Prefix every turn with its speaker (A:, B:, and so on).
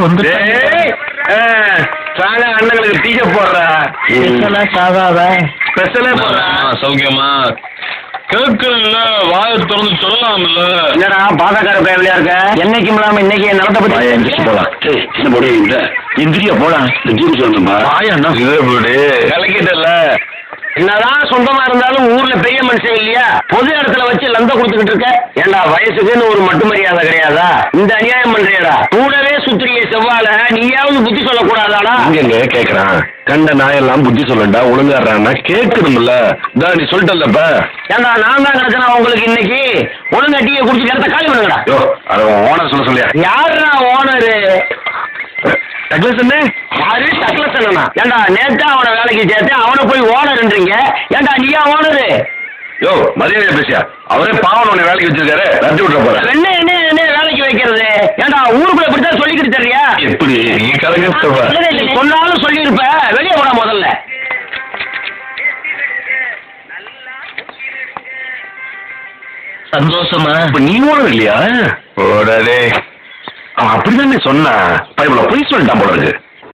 A: வந்து அண்ணங்களுக்கு டீ போடுறா
B: சாதாவா
A: ஸ்பெஷலே போடுறா.
C: சௌக்கியமா கேட்கல வாயை திறந்து சொல்லலாம்ல.
A: என்னடா பாசக்கார பேவலியா இருக்க? என்னைக்கும் இல்லாம இன்னைக்கு நிலத்தை பத்தி எந்திரிச்சு போலாம். என்ன போடு எந்திரியா போலாம். சொல்லணும்பா கலக்கிட்டல. என்னதான் சொந்தமா இருந்தாலும் ஊர்ல பெரிய மனுஷன் இல்லையா? பொது இடத்துல வச்சு லந்த கொடுத்துக்கிட்டு இருக்க. ஏண்டா வயசுக்குன்னு ஒரு மட்டு மரியாதை கிடையாதா? இந்த அநியாயம் பண்றியடா. கூடவே சுத்திரிய செவ்வால நீயாவது புத்தி சொல்லக்கூடாதாடா? இங்க கேக்குறான். கண்ட நாயெல்லாம் புத்தி சொல்லண்டா ஒழுங்காடுறான்னா கேட்கணும்ல. நீ சொல்லிட்டல்லப்ப. ஏண்டா நான் தான் கிடைச்சனா உங்களுக்கு இன்னைக்கு? ஒழுங்கா டீயை குடிச்சு இடத்த காலி பண்ணுங்கடா. அதை ஓனர் சொல்ல சொல்லியா? யாருடா ஓனரு? டக்ளஸ் என்ன? யாரு டக்ளஸ் அண்ணனா? ஏண்டா நேத்தா அவனை வேலைக்கு சேர்த்தேன், அவனை போய் ஓனர்ன்றீங்க. ஏண்டா நீயா ஓனரு? யோ மரியாதையா பேசியா? அவரே பாவன் உன்னை வேலைக்கு வச்சிருக்காரு, ரத்து விட்டுற போற. என்ன என்ன என்ன வேலைக்கு வைக்கிறது? ஏண்டா ஊருக்குள்ள இப்படித்தான் சொல்லிக்கிட்டு தெரியா? எப்படி நீ கலங்க சொன்னாலும் சொல்லியிருப்ப. வெளியே போட முதல்ல.
B: சந்தோஷமா?
A: இப்ப நீ ஓனர் இல்லையா? ஓடாதே. அவன் அப்படிதானே சொன்னா. பைபிள பொய் சொல்லிட்டான் போல இருக்கு.